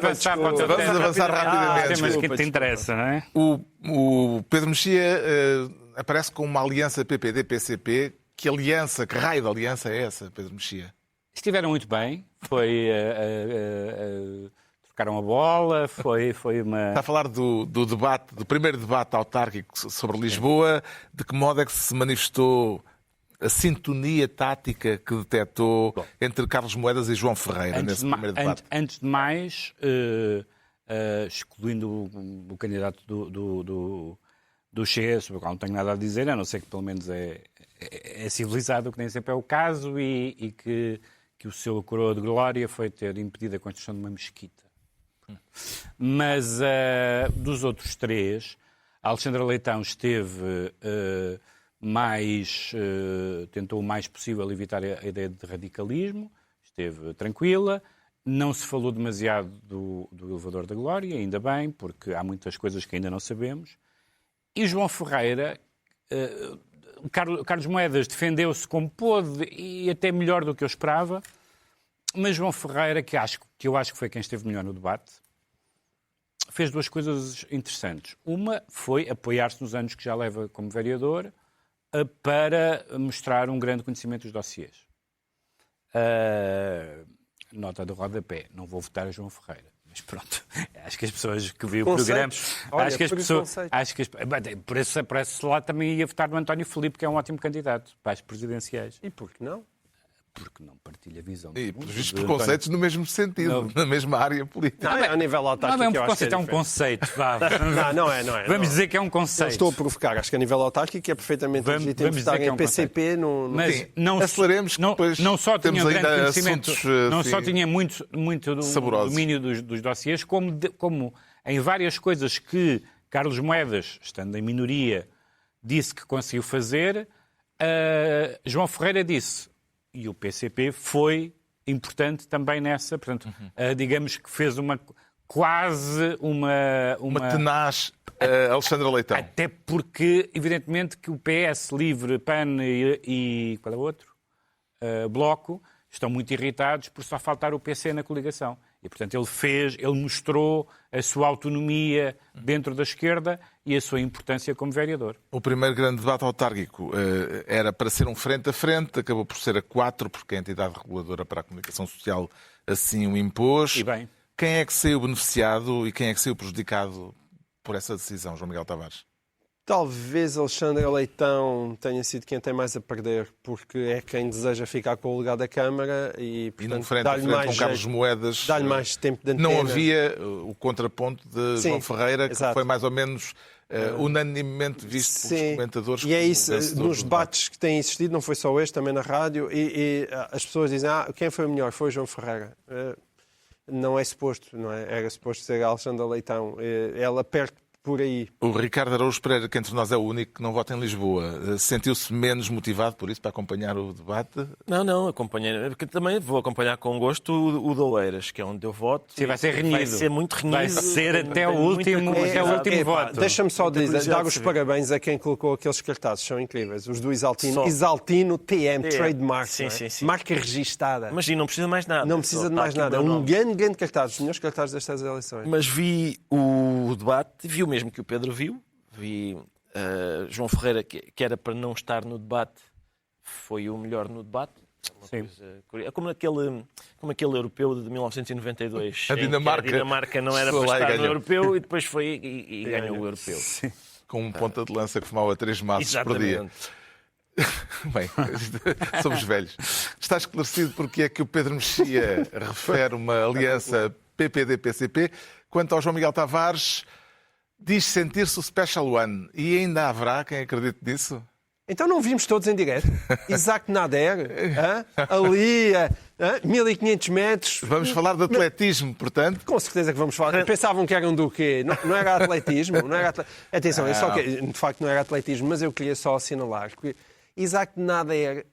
avançar rapidamente. Mas que te interessa, não é? O Pedro Mexia aparece com uma aliança PPD-PCP. Que raio de aliança é essa, Pedro Mexia? Estiveram muito bem, trocaram a bola, foi uma... Está a falar do primeiro debate autárquico sobre Lisboa, de que modo é que se manifestou a sintonia tática que detectou entre Carlos Moedas e João Ferreira nesse primeiro debate? Antes de mais, excluindo o candidato do Che, sobre o qual não tenho nada a dizer, a não ser que pelo menos é civilizado, o que nem sempre é o caso, e que o seu coroa de glória foi ter impedido a construção de uma mesquita. Mas dos outros três, a Alexandra Leitão esteve tentou o mais possível evitar a ideia de radicalismo, esteve tranquila, não se falou demasiado do elevador da glória, ainda bem, porque há muitas coisas que ainda não sabemos. E João Ferreira, Carlos Moedas defendeu-se como pôde e até melhor do que eu esperava, mas João Ferreira, que eu acho que foi quem esteve melhor no debate, fez duas coisas interessantes. Uma foi apoiar-se nos anos que já leva como vereador para mostrar um grande conhecimento dos dossiês. Nota do rodapé. Não vou votar a João Ferreira. Mas pronto, acho que as pessoas que viram o programa... Por esse lado também ia votar no António Filipe, que é um ótimo candidato para as presidenciais. E por que não? Porque não partilha a visão. E pelos vistos preconceitos no mesmo sentido, na mesma área política. Não, a nível autárquico. Não é um preconceito, é um conceito. Não é. Vamos dizer que é um conceito. Estou a provocar. Acho que a nível autárquico é perfeitamente legítimo votar em PCP. Mas aceleremos que depois não só tinha um grande conhecimento, não assim, só tinha muito do domínio dos dossiês, como em várias coisas que Carlos Moedas, estando em minoria, disse que conseguiu fazer, João Ferreira disse. E o PCP foi importante também nessa, portanto, digamos que fez quase uma tenaz Alexandra Leitão. Até porque, evidentemente, que o PS, Livre, PAN e qual é o outro? Bloco, estão muito irritados por só faltar o PC na coligação. E, portanto, ele mostrou a sua autonomia dentro da esquerda e a sua importância como vereador. O primeiro grande debate autárquico era para ser um frente a frente, acabou por ser a 4, porque a entidade reguladora para a comunicação social assim o impôs. E bem. Quem é que saiu beneficiado e quem é que saiu prejudicado por essa decisão, João Miguel Tavares? Talvez Alexandra Leitão tenha sido quem tem mais a perder, porque é quem deseja ficar com o lugar da Câmara e, portanto, num frente a frente com Carlos Moedas, dá-lhe mais tempo de antena. Não havia o contraponto de João Ferreira, que foi mais ou menos unanimemente visto pelos comentadores. E é isso, nos debates que têm existido, não foi só este, também na rádio, e as pessoas dizem, quem foi o melhor? Foi João Ferreira. Não é suposto, não é? Era suposto ser a Alexandra Leitão. Ela perde por aí. O Ricardo Araújo Pereira, que entre nós é o único que não vota em Lisboa, sentiu-se menos motivado por isso, para acompanhar o debate? Não, acompanhei. Porque também vou acompanhar com gosto o de Oeiras, que é onde eu voto. Sim, vai ser renhido. Vai ser muito renhido. Vai ser até o último voto. Deixa-me só dar os parabéns a quem colocou aqueles cartazes, são incríveis. Os do Exaltino. Exaltino TM, trademark. Sim. Marca registada. Mas não precisa de mais nada. Não precisa de mais nada. É um grande cartaz, os melhores cartazes destas eleições. Mas vi o debate, vi o mesmo que o Pedro viu. Vi João Ferreira, que era para não estar no debate, foi o melhor no debate. É como aquele europeu de 1992. A Dinamarca não era para estar no europeu e depois foi e ganhou o europeu. Sim. Com um ponta de lança que fumava 3 maços por dia. Bem, somos velhos. Está esclarecido porque é que o Pedro Mexia refere uma aliança PPD-PCP. Quanto ao João Miguel Tavares, diz sentir-se o Special One. E ainda haverá quem acredite nisso? Então não vimos todos em direto? Isaac Nader, ali a 1500 metros. Vamos falar de atletismo, portanto. Com certeza que vamos falar. Pensavam que eram do quê? Não era atletismo? Não era Atenção, de facto não era atletismo, mas eu queria só assinalar que Isaac Nader,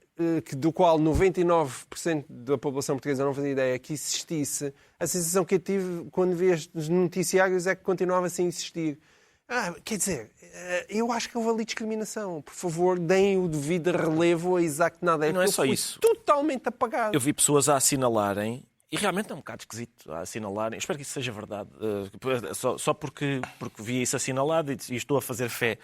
do qual 99% da população portuguesa não fazia ideia que existisse, a sensação que eu tive quando vi estes noticiários é que continuava sem existir. Quer dizer, eu acho que houve ali discriminação. Por favor, deem o devido relevo a Isaac Nader. Não é só isso. Totalmente apagado. Eu vi pessoas a assinalarem, e realmente é um bocado esquisito a assinalarem. Espero que isso seja verdade. Só porque vi isso assinalado e estou a fazer fé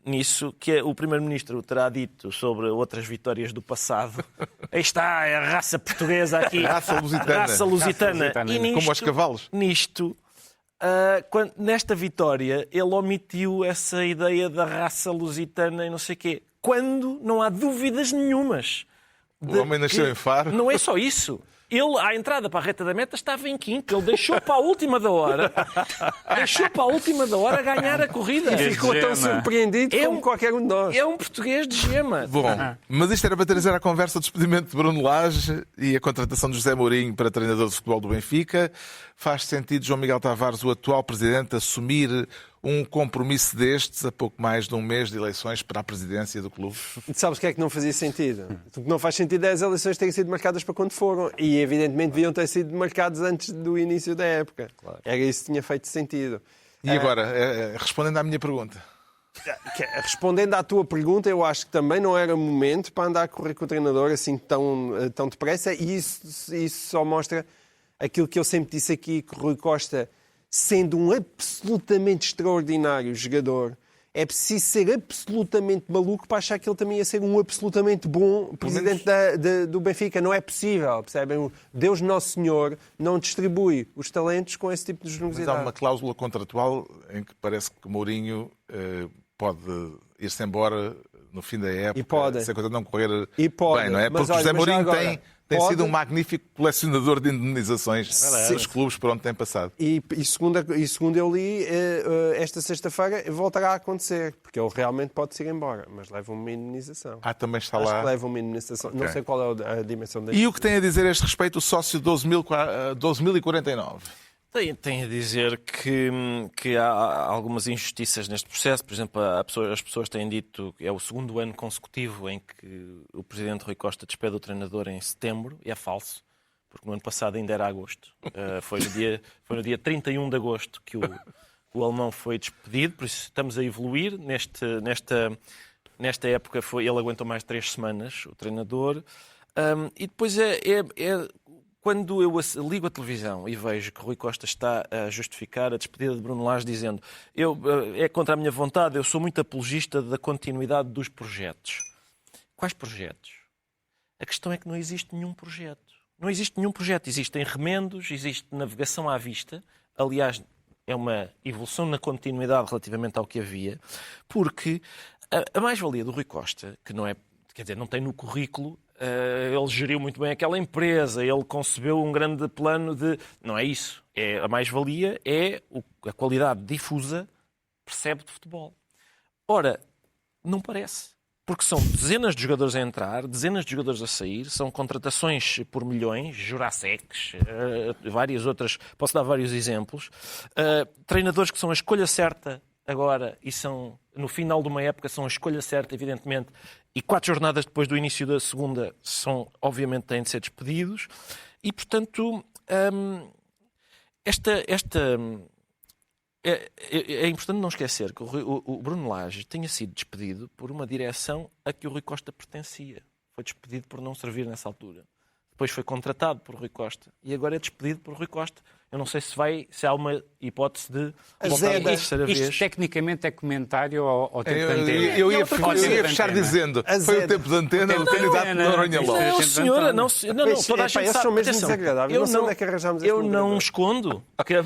nisso, que o Primeiro-Ministro terá dito sobre outras vitórias do passado. Aí está, é a raça portuguesa aqui. Raça lusitana. E nisto, como aos cavalos. Nesta vitória, ele omitiu essa ideia da raça lusitana e não sei o quê. Quando não há dúvidas nenhumas. O homem nasceu em Faro. Não é só isso. Ele, à entrada para a reta da meta, estava em quinto. Ele deixou para a última da hora. Ganhar a corrida. E ficou tão surpreendido como qualquer um de nós. É um português de gema. Bom, mas isto era para trazer à conversa o despedimento de Bruno Lage e a contratação de José Mourinho para treinador de futebol do Benfica. Faz sentido, João Miguel Tavares, o atual presidente, assumir um compromisso destes a pouco mais de um mês de eleições para a presidência do clube? E sabes o que é que não fazia sentido? O que não faz sentido é as eleições terem sido marcadas para quando foram. E, evidentemente, deviam ter sido marcadas antes do início da época. Claro. Era isso que tinha feito sentido. E agora, respondendo à minha pergunta? Respondendo à tua pergunta, eu acho que também não era momento para andar a correr com o treinador assim tão depressa. E isso só mostra aquilo que eu sempre disse aqui, que o Rui Costa, sendo um absolutamente extraordinário jogador, é preciso ser absolutamente maluco para achar que ele também ia ser um absolutamente bom presidente do Benfica. Não é possível, percebem? Deus Nosso Senhor não distribui os talentos com esse tipo de generosidade. Mas há uma cláusula contratual em que parece que Mourinho pode ir-se embora no fim da época, se a coisa não correr bem, não é? Porque José Mourinho tem sido um magnífico colecionador de indemnizações dos clubes por onde tem passado. E segundo eu li, esta sexta-feira voltará a acontecer, porque ele realmente pode ir embora, mas leva uma indemnização. Também está Acho lá. que leva uma indemnização. Okay. Não sei qual é a dimensão da E o que tem a dizer a este respeito o sócio 12.049? Tem a dizer que há algumas injustiças neste processo. Por exemplo, as pessoas têm dito que é o segundo ano consecutivo em que o presidente Rui Costa despede o treinador em setembro, e é falso, porque no ano passado ainda era agosto. Foi no dia 31 de agosto que o alemão foi despedido, por isso estamos a evoluir. Nesta época ele aguentou mais 3 semanas, o treinador. E depois quando eu ligo a televisão e vejo que Rui Costa está a justificar a despedida de Bruno Lage dizendo é contra a minha vontade, eu sou muito apologista da continuidade dos projetos. Quais projetos? A questão é que não existe nenhum projeto. Não existe nenhum projeto. Existem remendos, existe navegação à vista. Aliás, é uma evolução na continuidade relativamente ao que havia, porque a mais-valia do Rui Costa, que não é, quer dizer, não tem no currículo, ele geriu muito bem aquela empresa, ele concebeu um grande plano de... Não é isso. A mais-valia é a qualidade difusa percebe de futebol. Ora, não parece. Porque são dezenas de jogadores a entrar, dezenas de jogadores a sair, são contratações por milhões, Jurasecs, várias outras, posso dar vários exemplos. Treinadores que são a escolha certa agora e são, no final de uma época, são a escolha certa, evidentemente, e 4 jornadas depois do início da segunda obviamente, têm de ser despedidos. E, portanto, é importante não esquecer que o Bruno Lage tenha sido despedido por uma direção a que o Rui Costa pertencia. Foi despedido por não servir nessa altura. Depois foi contratado por Rui Costa e agora é despedido por Rui Costa. Eu não sei se há uma hipótese de voltar a terceira vez. Isto tecnicamente é comentário ou tempo de antena? Eu ia fechar dizendo, foi o tempo de antena do candidato de Noronha Lopes. Não, senhora, não, toda a gente sabe. São mesmo desagradáveis. Não sei onde é que arranjamos este Eu não escondo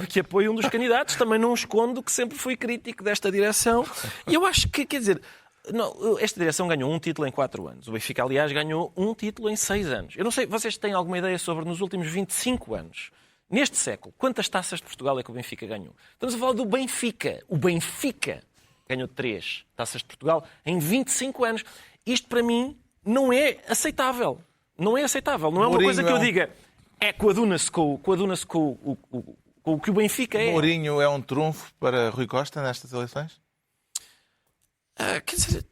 que apoio um dos candidatos, também não escondo que sempre fui crítico desta direção. E eu acho que, quer dizer... Não, esta direção ganhou um título em 4 anos. O Benfica, aliás, ganhou um título em 6 anos. Eu não sei, vocês têm alguma ideia sobre, nos últimos 25 anos, neste século, quantas taças de Portugal é que o Benfica ganhou? Estamos a falar do Benfica. O Benfica ganhou 3 taças de Portugal em 25 anos. Isto, para mim, não é aceitável. Não é aceitável. Não é uma coisa que eu diga, coaduna-se com o que o Benfica é. Mourinho é um trunfo para Rui Costa nestas eleições? Quer dizer,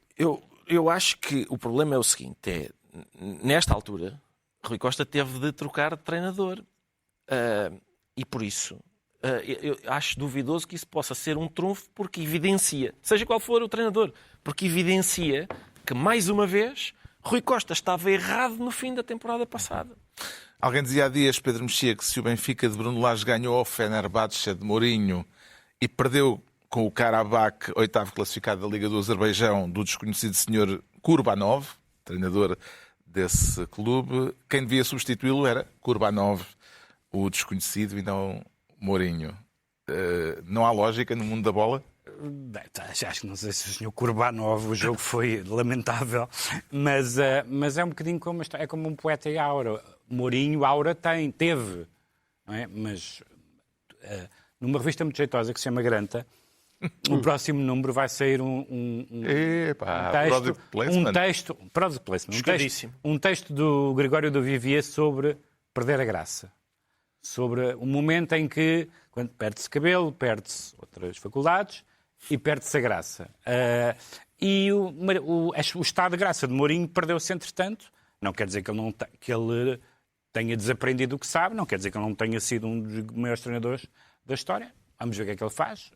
eu acho que o problema é o seguinte, nesta altura, Rui Costa teve de trocar de treinador. E por isso, eu acho duvidoso que isso possa ser um trunfo, porque evidencia, seja qual for o treinador, porque evidencia que, mais uma vez, Rui Costa estava errado no fim da temporada passada. Alguém dizia há dias, Pedro Mexia, que se o Benfica de Bruno Lage ganhou ao Fenerbahçe de Mourinho e perdeu com o Karabakh, 8º classificado da Liga do Azerbaijão, do desconhecido senhor Kurbanov, treinador desse clube, quem devia substituí-lo era Kurbanov, o desconhecido, e não Mourinho. Não há lógica no mundo da bola? Bem, acho que não sei se o senhor Kurbanov, o jogo foi lamentável, mas é um bocadinho como um poeta e aura. Mourinho aura teve, não é? Mas numa revista muito jeitosa que se chama Granta, o próximo número vai sair um texto do Gregório do Vivier sobre perder a graça. Sobre o momento em que, quando perde-se cabelo, perde-se outras faculdades e perde-se a graça. E o estado de graça de Mourinho perdeu-se entretanto. Não quer dizer que ele tenha desaprendido o que sabe, não quer dizer que ele não tenha sido um dos maiores treinadores da história. Vamos ver o que é que ele faz.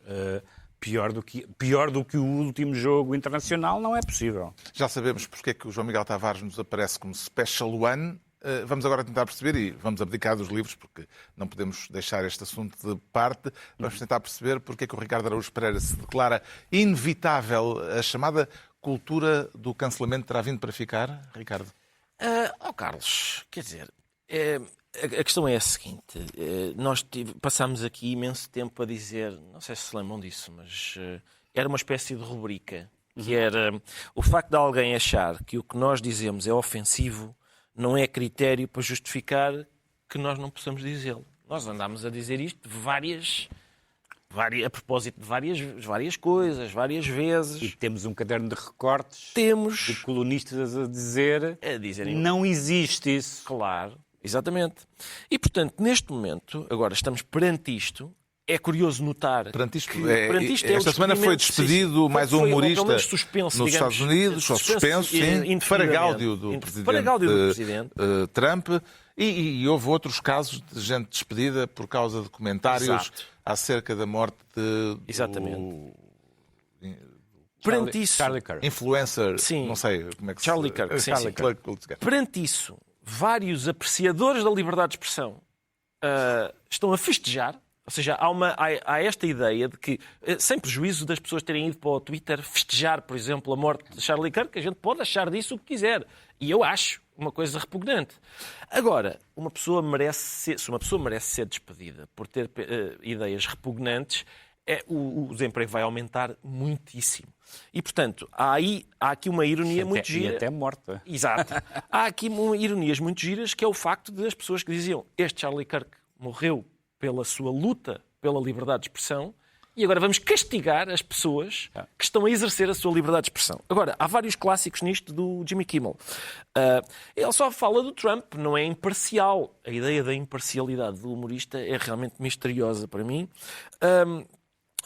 Pior do que o último jogo internacional não é possível. Já sabemos porque é que o João Miguel Tavares nos aparece como Special One. Vamos agora tentar perceber, e vamos abdicar dos livros, porque não podemos deixar este assunto de parte. Vamos tentar perceber porque é que o Ricardo Araújo Pereira se declara inevitável. A chamada cultura do cancelamento terá vindo para ficar, Ricardo? Carlos, quer dizer, a questão é a seguinte. Nós passámos aqui imenso tempo a dizer, não sei se lembram disso, mas era uma espécie de rubrica, que era o facto de alguém achar que o que nós dizemos é ofensivo não é critério para justificar que nós não possamos dizê-lo. Nós andámos a dizer isto a propósito de várias coisas, várias vezes. E temos um caderno de recortes de colunistas a dizerem não existe isso. Claro, exatamente. E, portanto, neste momento, agora estamos perante isto. É curioso notar esta semana foi despedido mais um humorista nos Estados Unidos, ou suspenso, sim, para gáudio do presidente Trump, e houve outros casos de gente despedida por causa de comentários acerca da morte de Charlie Kirk. Influencer, sim, não sei como é que Charlie Kirk. Perante isso, vários apreciadores da liberdade de expressão estão a festejar. Ou seja, há esta ideia de que, sem prejuízo das pessoas terem ido para o Twitter festejar, por exemplo, a morte de Charlie Kirk, a gente pode achar disso o que quiser. E eu acho uma coisa repugnante. Agora, se uma pessoa merece ser despedida por ter ideias repugnantes, o desemprego vai aumentar muitíssimo. E, portanto, há aqui uma ironia muito gira. E até morta. Exato. Há aqui ironias muito giras, que é o facto de as pessoas que diziam este Charlie Kirk morreu pela sua luta pela liberdade de expressão, e agora vamos castigar as pessoas que estão a exercer a sua liberdade de expressão. Agora, há vários clássicos nisto do Jimmy Kimmel. Ele só fala do Trump, não é imparcial. A ideia da imparcialidade do humorista é realmente misteriosa para mim.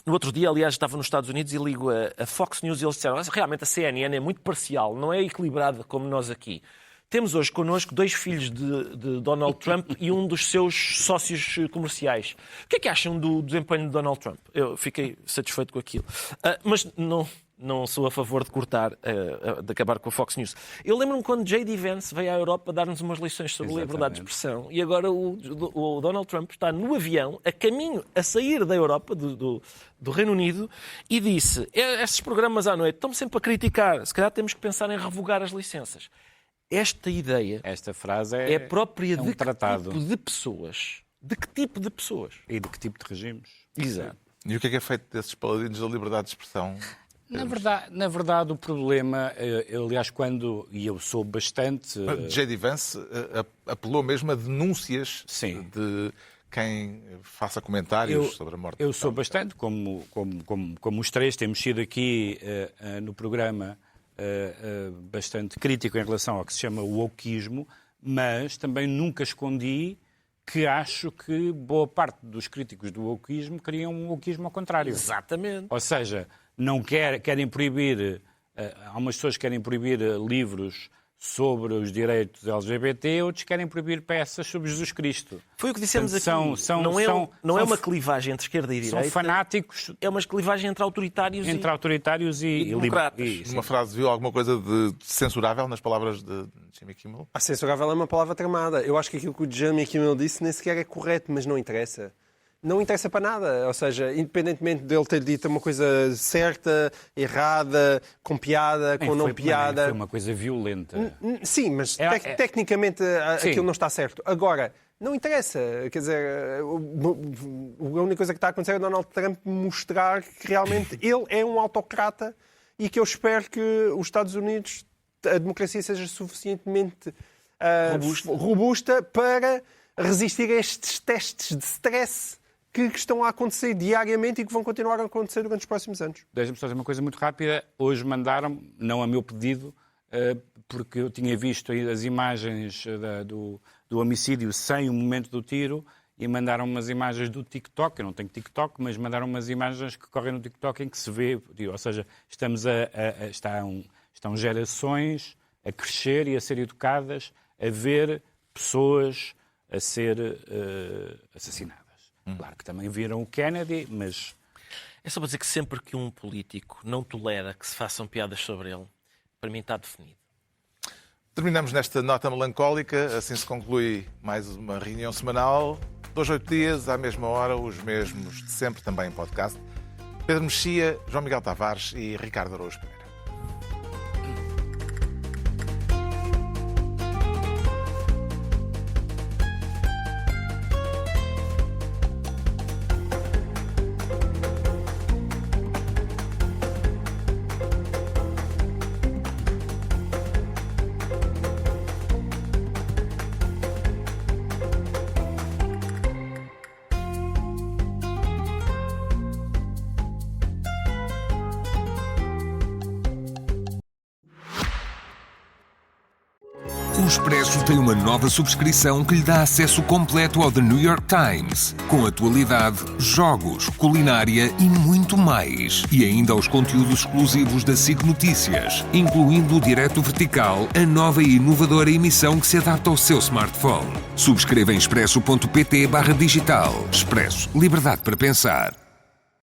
No outro dia, aliás, estava nos Estados Unidos e ligo a Fox News e eles disseram realmente a CNN é muito parcial, não é equilibrada como nós aqui. Temos hoje connosco 2 filhos de Donald Trump e um dos seus sócios comerciais. O que é que acham do desempenho de Donald Trump? Eu fiquei satisfeito com aquilo. Mas não sou a favor de cortar, de acabar com a Fox News. Eu lembro-me quando J.D. Vance veio à Europa dar-nos umas lições sobre liberdade de expressão, e agora o Donald Trump está no avião, a sair da Europa, do Reino Unido, e disse, estes programas à noite estão-me sempre a criticar, se calhar temos que pensar em revogar as licenças. Esta ideia, esta frase é própria de que tipo de pessoas? De que tipo de pessoas? E de que tipo de regimes? Exato. E o que é feito desses paladinos da liberdade de expressão? Na verdade, o problema, aliás, e eu sou bastante... J.D. Vance apelou mesmo a denúncias de quem faça comentários sobre a morte. Eu sou bastante, como os três, temos sido aqui no programa bastante crítico em relação ao que se chama o wokeismo, mas também nunca escondi que acho que boa parte dos críticos do wokeismo queriam um wokeismo ao contrário. Exatamente. Ou seja, não querem proibir, há umas pessoas que querem proibir livros sobre os direitos LGBT, outros querem proibir peças sobre Jesus Cristo. Foi o que dissemos aqui. Não é uma clivagem entre esquerda e direita. São fanáticos. É uma clivagem entre autoritários e democratas. Uma frase, viu alguma coisa de censurável nas palavras de Jimmy Kimmel? Censurável é uma palavra tramada. Eu acho que aquilo que o Jimmy Kimmel disse nem sequer é correto, mas não interessa. Não interessa para nada, ou seja, independentemente dele ter dito uma coisa certa, errada, com piada, com não piada... Foi uma coisa violenta. Sim, mas tecnicamente aquilo não está certo. Agora, não interessa, quer dizer, a única coisa que está a acontecer é o Donald Trump mostrar que realmente ele é um autocrata e que eu espero que os Estados Unidos, a democracia seja suficientemente robusta para resistir a estes testes de stress que estão a acontecer diariamente e que vão continuar a acontecer durante os próximos anos. Deixa-me só dizer uma coisa muito rápida. Hoje mandaram, não a meu pedido, porque eu tinha visto as imagens do homicídio sem o momento do tiro, e mandaram umas imagens do TikTok. Eu não tenho TikTok, mas mandaram umas imagens que correm no TikTok em que se vê, ou seja, estão gerações a crescer e a ser educadas a ver pessoas a ser assassinadas. Claro que também viram o Kennedy, mas... É só para dizer que sempre que um político não tolera que se façam piadas sobre ele, para mim está definido. Terminamos nesta nota melancólica. Assim se conclui mais uma reunião semanal. 2 a 8 dias, à mesma hora, os mesmos de sempre, também em podcast. Pedro Mexia, João Miguel Tavares e Ricardo Araújo Pereira. O Expresso tem uma nova subscrição que lhe dá acesso completo ao The New York Times, com atualidade, jogos, culinária e muito mais. E ainda aos conteúdos exclusivos da SIC Notícias, incluindo o Direto Vertical, a nova e inovadora emissão que se adapta ao seu smartphone. Subscreva em expresso.pt/digital. Expresso. Liberdade para pensar.